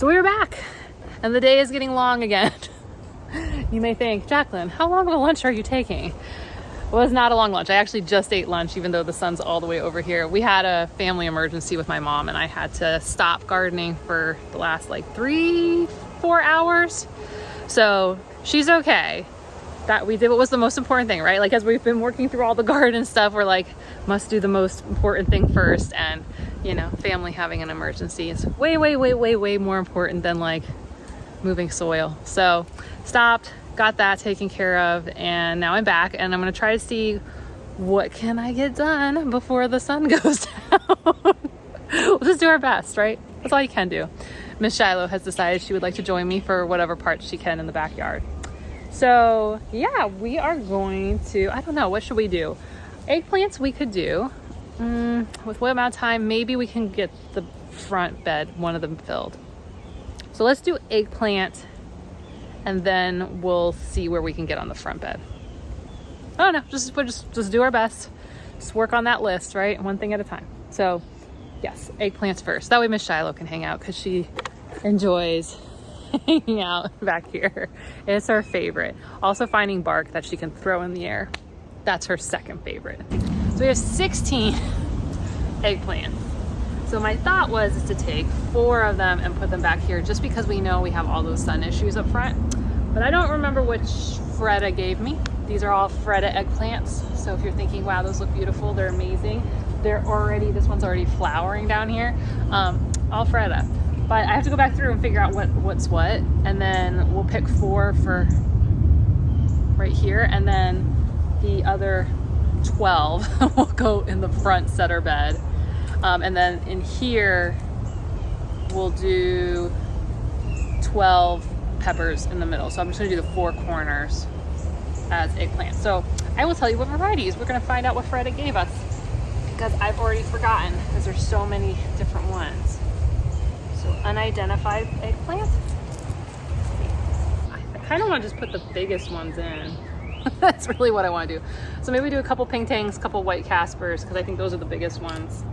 So we're back and the day is getting long again. You may think, Jacqueline, how long of a lunch are you taking? Well, it's not a long lunch. I actually just ate lunch, even though the sun's all the way over here. We had a family emergency with my mom and I had to stop gardening for the last like 3-4 hours. So she's okay. That we did what was the most important thing, right? Like as we've been working through all the garden stuff, we're like, must do the most important thing first. And you know, family having an emergency is way, way, way, way, way more important than like moving soil. So stopped, got that taken care of, and now I'm back and I'm gonna try to see what can I get done before the sun goes down. We'll just do our best, right? That's all you can do. Miss Shiloh has decided she would like to join me for whatever part she can in the backyard. So yeah, we are going to, I don't know, what should we do? Eggplants we could do. With what amount of time, maybe we can get the front bed, one of them filled. So let's do eggplant and then we'll see where we can get on the front bed. I don't know, we'll just do our best. Just work on that list, right? One thing at a time. So yes, eggplants first. That way Miss Shiloh can hang out because she enjoys hanging out back here. It's her favorite. Also finding bark that she can throw in the air. That's her second favorite. So we have 16 eggplants. So my thought was to take 4 of them and put them back here just because we know we have all those sun issues up front. But I don't remember which Freda gave me. These are all Freda eggplants. So if you're thinking, wow, those look beautiful, they're amazing. This one's already flowering down here. All Freda. But I have to go back through and figure out what's what. And then we'll pick 4 for right here. And then the other 12 will go in the front setter bed. And then in here, we'll do 12 peppers in the middle. So I'm just gonna do the 4 corners as eggplants. So I will tell you what varieties. We're gonna find out what Freda gave us because I've already forgotten because there's so many different ones. So unidentified eggplant. I kind of want to just put the biggest ones in. That's really what I want to do. So maybe do a couple ping tangs, a couple white caspers, because I think those are the biggest ones,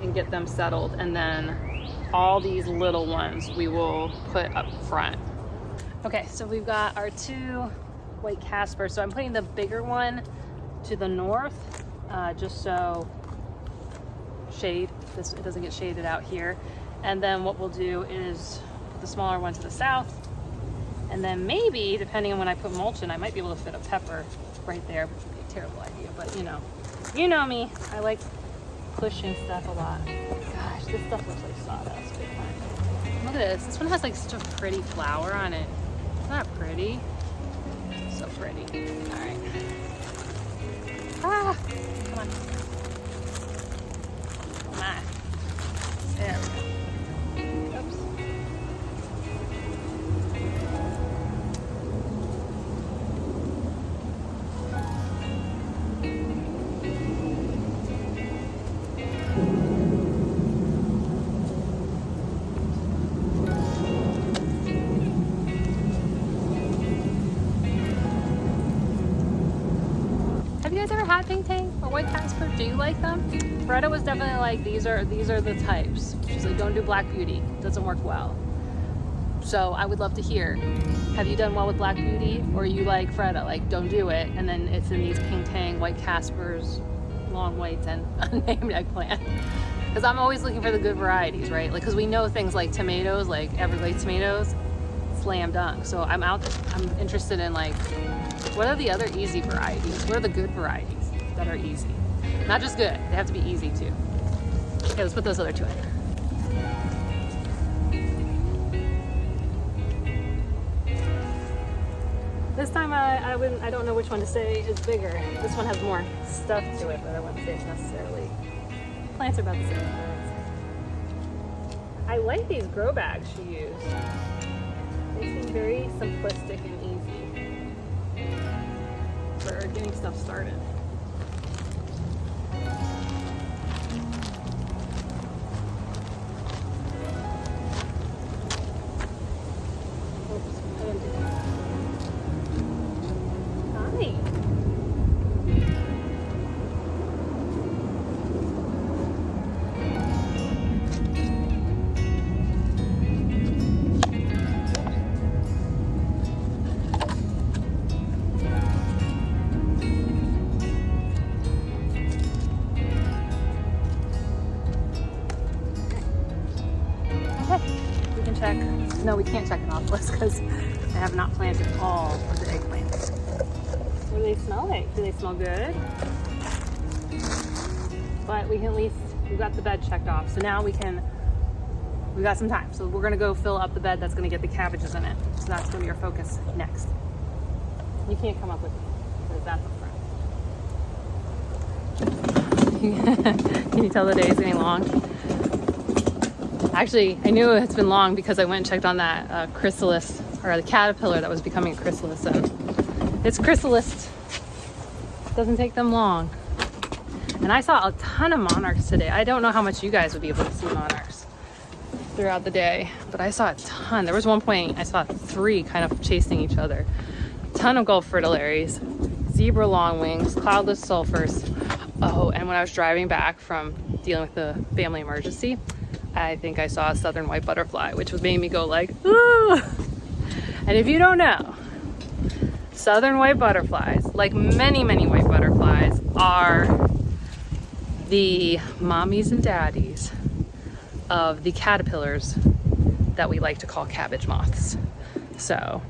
and get them settled. And then all these little ones we will put up front. Okay, so we've got our 2 white caspers. So I'm putting the bigger one to the north, just so it doesn't get shaded out here. And then what we'll do is put the smaller one to the south. And then maybe, depending on when I put mulch in, I might be able to fit a pepper right there, which would be a terrible idea. But you know me, I like pushing stuff a lot. Gosh, this stuff looks like sawdust. Look at this. This one has like such a pretty flower on it. Isn't that pretty? So pretty. All right. Ah, come on. Come on. There we go. Oops. Have you guys ever had ping tang or white casper? Do you like them? Freda was definitely like, these are the types. She's like, don't do Black Beauty, doesn't work well. So I would love to hear, have you done well with Black Beauty, or you like Freda, like don't do it, and then it's in these ping tang, white caspers, long whites, and unnamed eggplant. Because I'm always looking for the good varieties, right? Like, because we know things like tomatoes, like Everglades tomatoes, slam dunk. So I'm interested in like, what are the other easy varieties? What are the good varieties that are easy? Not just good, they have to be easy too. Okay, let's put those other 2 in. This time I don't know which one to say is bigger. This one has more stuff to it, but I wouldn't say it's necessarily. Plants are about the same size. I like these grow bags she used. They seem very simplistic and easy for getting stuff started. check. No, we can't check it off the list because I have not planted all of the eggplants. What do they smell like? Do they smell good? But we can at least, we've got the bed checked off. So now we've got some time. So we're gonna go fill up the bed that's gonna get the cabbages in it. So that's gonna be our focus next. You can't come up with me because that's up front. Can you tell the day is getting long? Actually, I knew it's been long because I went and checked on that chrysalis, or the caterpillar that was becoming a chrysalis, and it's chrysalis. Doesn't take them long. And I saw a ton of monarchs today. I don't know how much you guys would be able to see monarchs throughout the day, but I saw a ton. There was one point I saw 3 kind of chasing each other. A ton of Gulf fritillaries, zebra longwings, cloudless sulfurs. Oh, and when I was driving back from dealing with the family emergency, I think I saw a southern white butterfly, which was making me go like, ooh. And if you don't know, southern white butterflies, like many, many white butterflies, are the mommies and daddies of the caterpillars that we like to call cabbage moths. So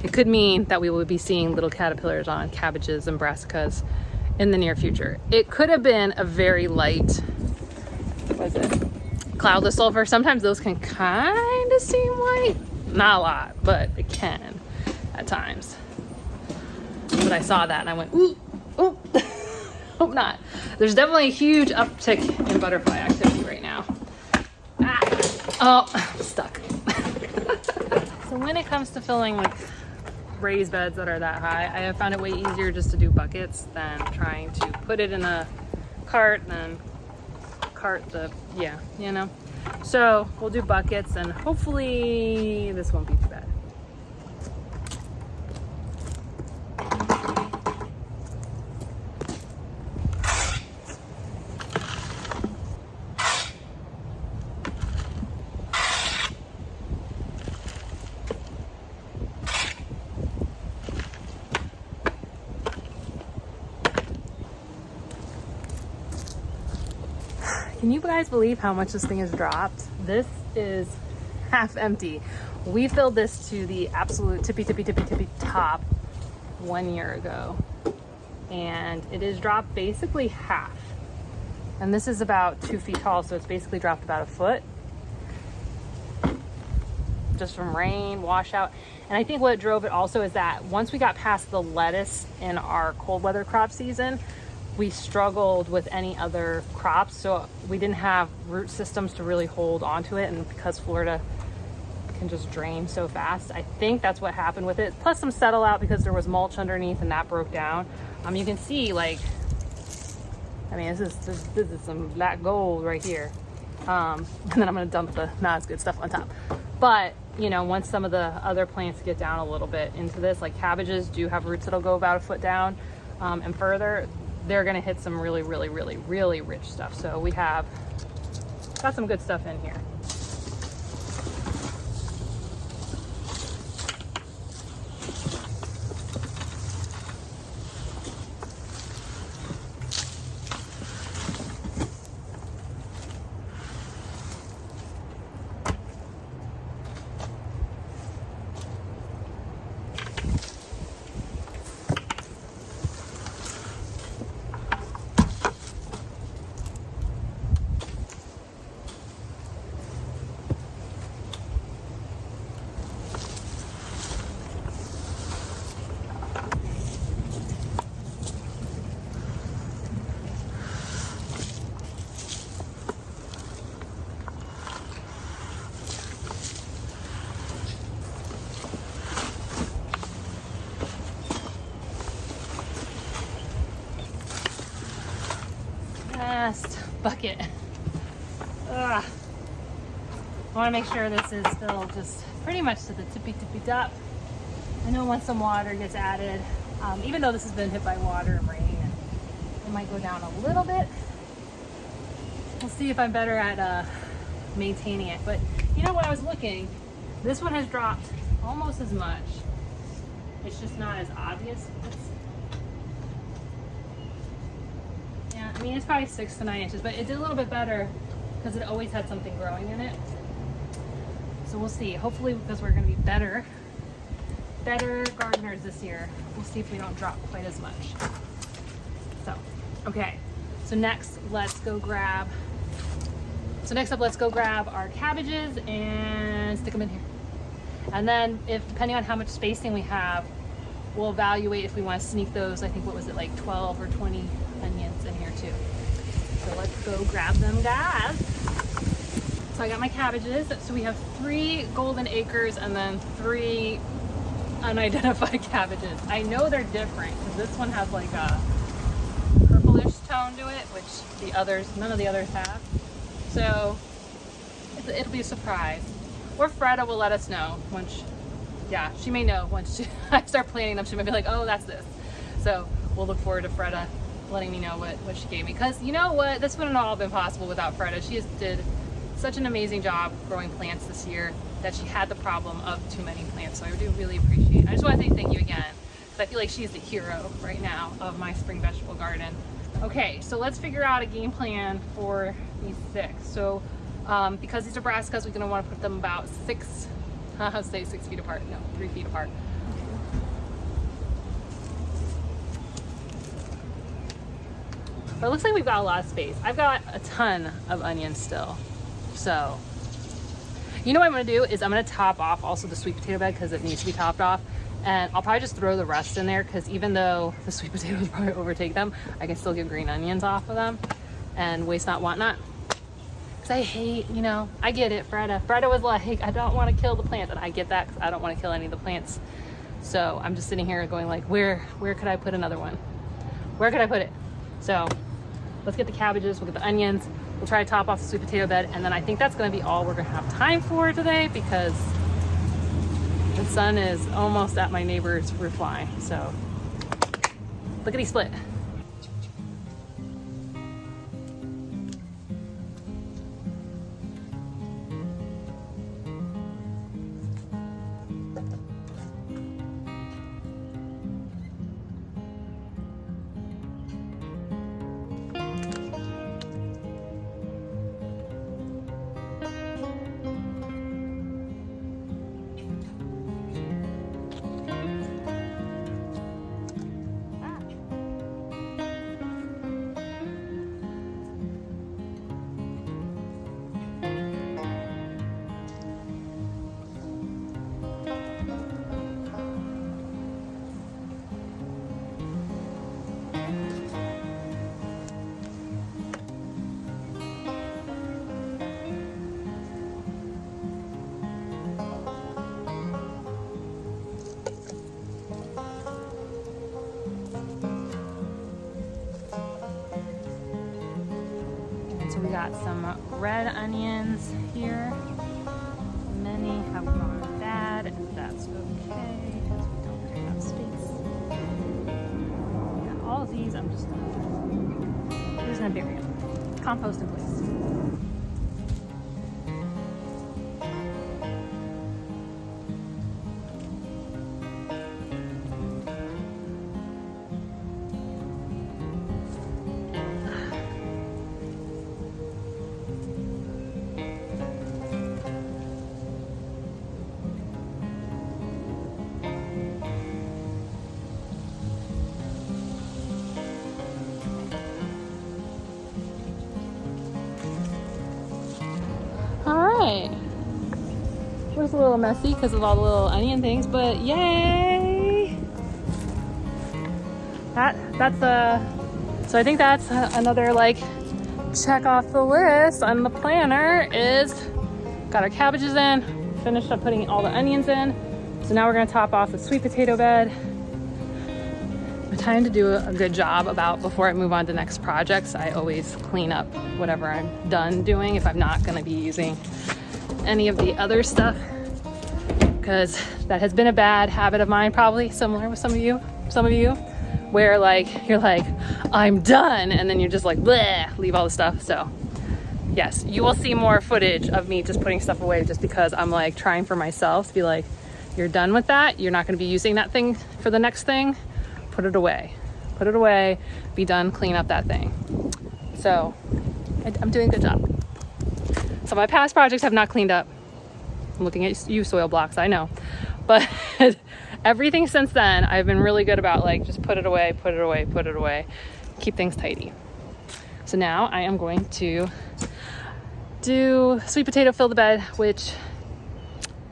it could mean that we will be seeing little caterpillars on cabbages and brassicas in the near future. It could have been a very light, what is it? Cloudless sulfur. Sometimes those can kind of seem white. Not a lot, but it can at times. But I saw that and I went, ooh, ooh. Hope not. There's definitely a huge uptick in butterfly activity right now. Ah. Oh, stuck. So when it comes to filling like raised beds that are that high, I have found it way easier just to do buckets than trying to put it in a cart and then cart the, yeah, you know. So we'll do buckets and hopefully this won't be too bad. Can you guys believe how much this thing has dropped? This is half empty. We filled this to the absolute tippy top 1 year ago. And it has dropped basically half. And this is about 2 feet tall, so it's basically dropped about a foot. Just from rain, washout. And I think what drove it also is that once we got past the lettuce in our cold weather crop season, we struggled with any other crops, so we didn't have root systems to really hold onto it, and because Florida can just drain so fast, I think that's what happened with it. Plus some settle out because there was mulch underneath and that broke down. You can see, like, I mean, this is some black gold right here. And then I'm gonna dump the not as good stuff on top. But you know, once some of the other plants get down a little bit into this, like cabbages do have roots that'll go about a foot down and further, they're gonna hit some really rich stuff. So we have got some good stuff in here. Last bucket. Ugh. I want to make sure this is still just pretty much to the tippy top. I know once some water gets added, even though this has been hit by water and rain, it might go down a little bit. We'll see if I'm better at maintaining it. But you know, when I was looking, this one has dropped almost as much. It's just not as obvious. I mean, it's probably 6 to 9 inches, but it did a little bit better because it always had something growing in it. So we'll see. Hopefully, because we're going to be better gardeners this year, we'll see if we don't drop quite as much. So, okay. So next, let's go grab our cabbages and stick them in here. And then depending on how much spacing we have, we'll evaluate if we want to sneak those, I think, what was it, like 12 or 20 onions in here too. So let's go grab them, guys. So I got my cabbages. So we have 3 golden acres and then 3 unidentified cabbages. I know they're different because this one has like a purplish tone to it, which none of the others have. So it'll be a surprise. Or Freda will let us know once, she may know once I start planting them. She might be like, oh, that's this. So we'll look forward to Freda letting me know what she gave me. Because you know what? This wouldn't have all been possible without Freda. She did such an amazing job growing plants this year that she had the problem of too many plants. So I do really appreciate it. I just want to say thank you again, because I feel like she's the hero right now of my spring vegetable garden. Okay, so let's figure out a game plan for these 6. So because these are brassicas, we're going to want to put them about 6 feet apart. No, 3 feet apart. But it looks like we've got a lot of space. I've got a ton of onions still. So, you know what I'm going to do is I'm going to top off also the sweet potato bed because it needs to be topped off. And I'll probably just throw the rest in there because even though the sweet potatoes probably overtake them, I can still get green onions off of them and waste not, want not. Because I hate, I get it, Freda. Freda was like, I don't want to kill the plants. And I get that because I don't want to kill any of the plants. So I'm just sitting here going like, where could I put another one? Where could I put it? So let's get the cabbages, we'll get the onions. We'll try to top off the sweet potato bed, and then I think that's going to be all we're going to have time for today because the sun is almost at my neighbor's roof line. So, lickety split. So we got some red onions here. Many have gone bad, and that's okay because we don't really have space. Yeah, all of these I'm just gonna bury them. Compost in place. It was a little messy because of all the little onion things, but yay! So I think that's another like check off the list on the planner is got our cabbages in, finished up putting all the onions in. So now we're gonna top off the sweet potato bed. I'm trying to do a good job about before I move on to next projects. I always clean up whatever I'm done doing if I'm not gonna be using any of the other stuff, because that has been a bad habit of mine, probably similar with some of you, where like you're like, I'm done, and then you're just like, bleh, leave all the stuff. So yes, you will see more footage of me just putting stuff away just because I'm like trying for myself to be like, you're done with that, you're not going to be using that thing for the next thing, put it away, be done, clean up that thing. So I'm doing a good job. So my past projects have not cleaned up. I'm looking at you, soil blocks, I know. But everything since then, I've been really good about like, just put it away, put it away, put it away, keep things tidy. So now I am going to do sweet potato fill the bed, which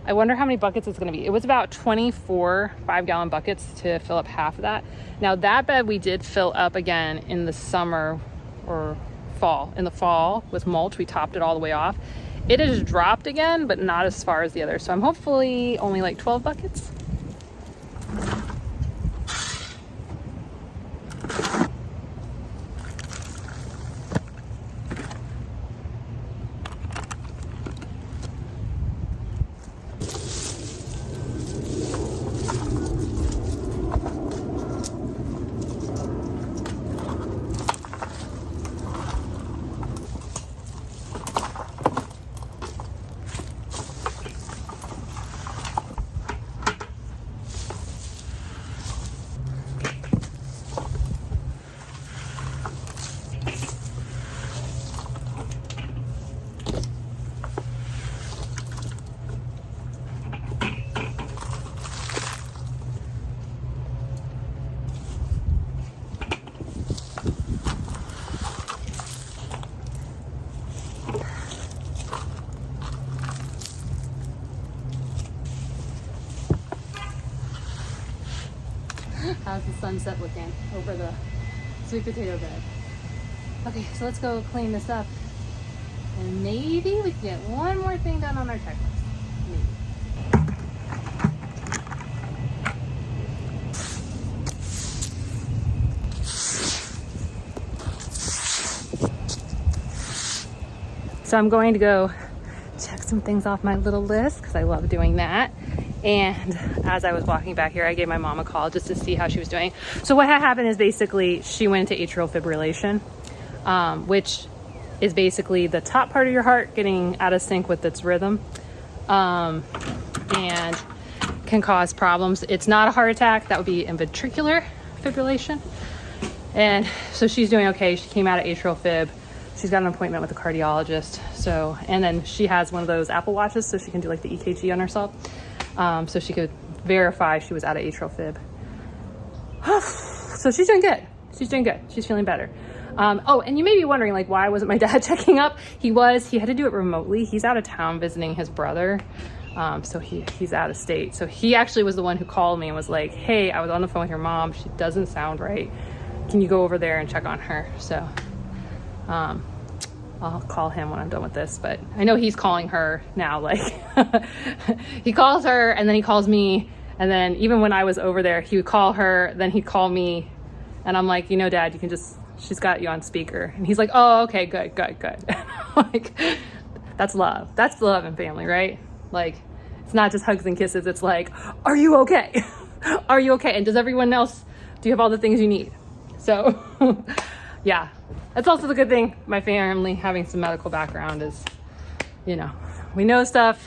I wonder how many buckets it's going to be. It was about 24 5-gallon buckets to fill up half of that. Now that bed we did fill up again in the summer or fall. In the fall with mulch, we topped it all the way off. It has dropped again, but not as far as the others. So I'm hopefully only like 12 buckets. How's the sunset looking over the sweet potato bed? Okay, so let's go clean this up. And maybe we can get one more thing done on our checklist. Maybe. So I'm going to go check some things off my little list because I love doing that. And as I was walking back here, I gave my mom a call just to see how she was doing. So what had happened is basically she went into atrial fibrillation, which is basically the top part of your heart getting out of sync with its rhythm, and can cause problems. It's not a heart attack. That would be in ventricular fibrillation. And so she's doing okay. She came out of atrial fib. She's got an appointment with a cardiologist. So, and then she has one of those Apple Watches so she can do like the EKG on herself. So she could verify she was out of atrial fib. So she's doing good. She's doing good. She's feeling better. Oh, and you may be wondering, like, why wasn't my dad checking up? He had to do it remotely. He's out of town visiting his brother. So he's out of state. So he actually was the one who called me and was like, hey, I was on the phone with your mom. She doesn't sound right. Can you go over there and check on her? So, I'll call him when I'm done with this, but I know he's calling her now. Like he calls her and then he calls me. And then even when I was over there, he would call her, then he'd call me. And I'm like, you know, Dad, she's got you on speaker. And he's like, oh, okay, good. Like, that's love. That's love and family, right? Like, it's not just hugs and kisses. It's like, are you okay? Are you okay? And does everyone else, do you have all the things you need? So yeah. That's also the good thing, my family having some medical background is, you know, we know stuff,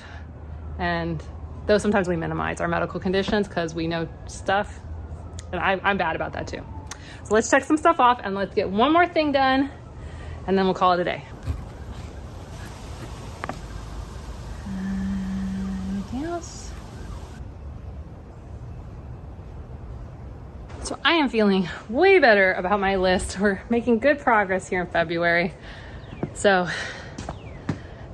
and though sometimes we minimize our medical conditions because we know stuff, and I'm bad about that too. So let's check some stuff off and let's get one more thing done, and then we'll call it a day. Anything else? So I am feeling way better about my list. We're making good progress here in February. So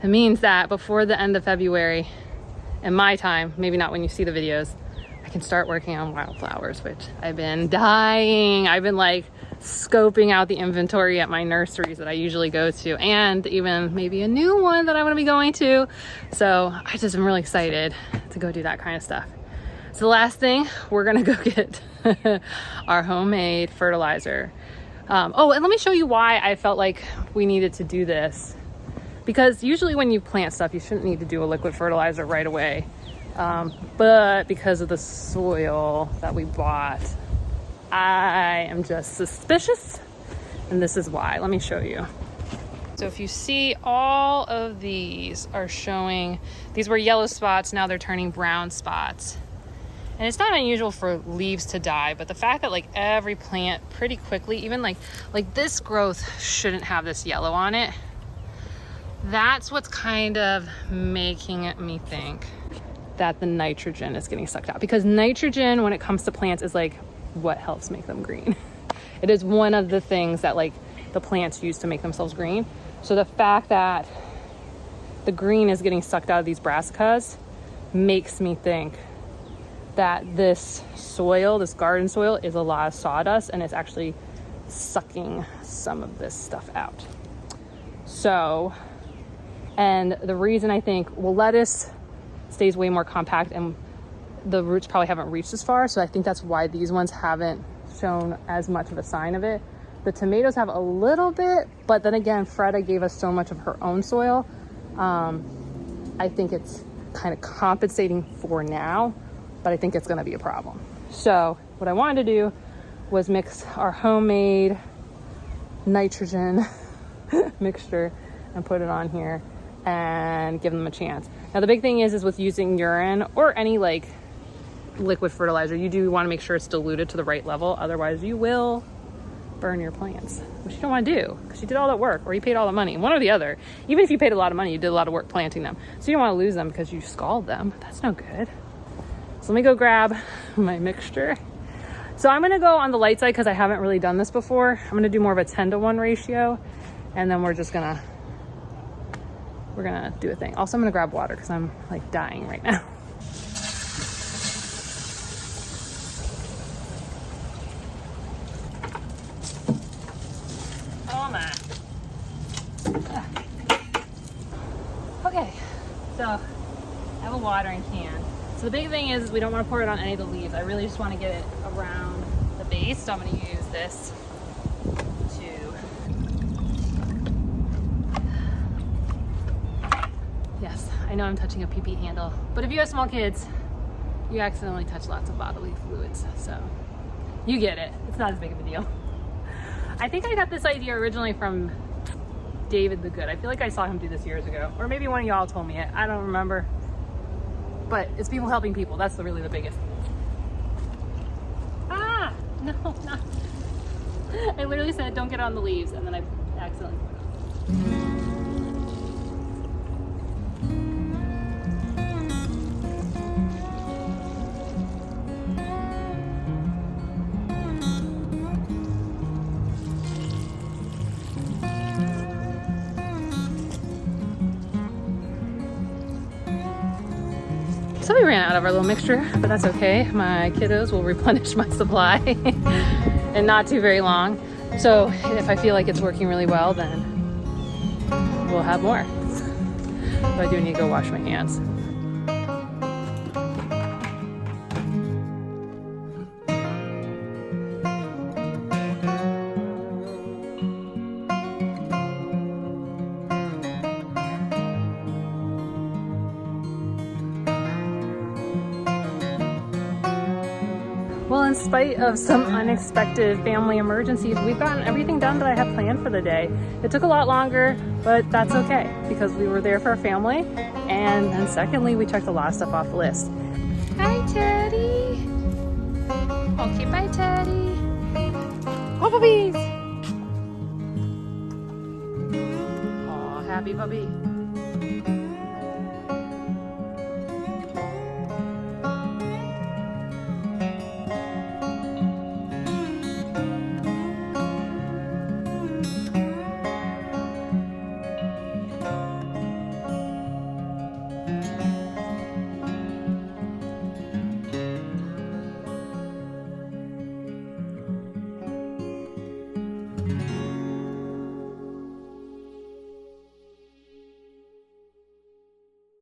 it means that before the end of February, in my time, maybe not when you see the videos, I can start working on wildflowers, which I've been dying. I've been like scoping out the inventory at my nurseries that I usually go to, and even maybe a new one that I'm gonna be going to. So I just am really excited to go do that kind of stuff. So the last thing, we're gonna go get our homemade fertilizer. Oh, and let me show you why I felt like we needed to do this. Because usually when you plant stuff, you shouldn't need to do a liquid fertilizer right away. But because of the soil that we bought, I am just suspicious. And this is why. Let me show you. So if you see, all of these are showing, these were yellow spots, now they're turning brown spots. And it's not unusual for leaves to die, but the fact that like every plant pretty quickly, even like this growth shouldn't have this yellow on it. That's what's kind of making me think that the nitrogen is getting sucked out, because nitrogen, when it comes to plants, is like what helps make them green. It is one of the things that like the plants use to make themselves green. So the fact that the green is getting sucked out of these brassicas makes me think that this soil, this garden soil, is a lot of sawdust, and it's actually sucking some of this stuff out. So, and the reason I think, well, lettuce stays way more compact and the roots probably haven't reached as far, so I think that's why these ones haven't shown as much of a sign of it. The tomatoes have a little bit, but then again, Freda gave us so much of her own soil. I think it's kind of compensating for now, but I think it's going to be a problem. So what I wanted to do was mix our homemade nitrogen mixture and put it on here and give them a chance. Now the big thing is with using urine or any like liquid fertilizer, you do want to make sure it's diluted to the right level, otherwise you will burn your plants, which you don't want to do because you did all that work, or you paid all the money, one or the other. Even if you paid a lot of money, you did a lot of work planting them, so you don't want to lose them because you scald them. That's no good. So let me go grab my mixture. So I'm going to go on the light side because I haven't really done this before. I'm going to do more of a 10-to-1 ratio, and then we're gonna do a thing. Also, I'm going to grab water because I'm like dying right now. Oh my. Okay, so I have a watering can. So the big thing is we don't want to pour it on any of the leaves. I really just want to get it around the base. So I'm going to use this to, yes, I know I'm touching a pee-pee handle, but if you have small kids, you accidentally touch lots of bodily fluids. So you get it. It's not as big of a deal. I think I got this idea originally from David the Good. I feel like I saw him do this years ago, or maybe one of y'all told me it. I don't remember. But it's people helping people. That's really the biggest. Ah, no, not. I literally said, don't get on the leaves, and then I accidentally put it on. So we ran out of our little mixture, but that's okay. My kiddos will replenish my supply in not too very long. So if I feel like it's working really well, then we'll have more. But I do need to go wash my hands. Well, in spite of some unexpected family emergencies, we've gotten everything done that I had planned for the day. It took a lot longer, but that's okay because we were there for our family. And then secondly, we checked a lot of stuff off the list. Hi, Teddy. Okay, bye, Teddy. Oh, puppies. Oh, happy puppy.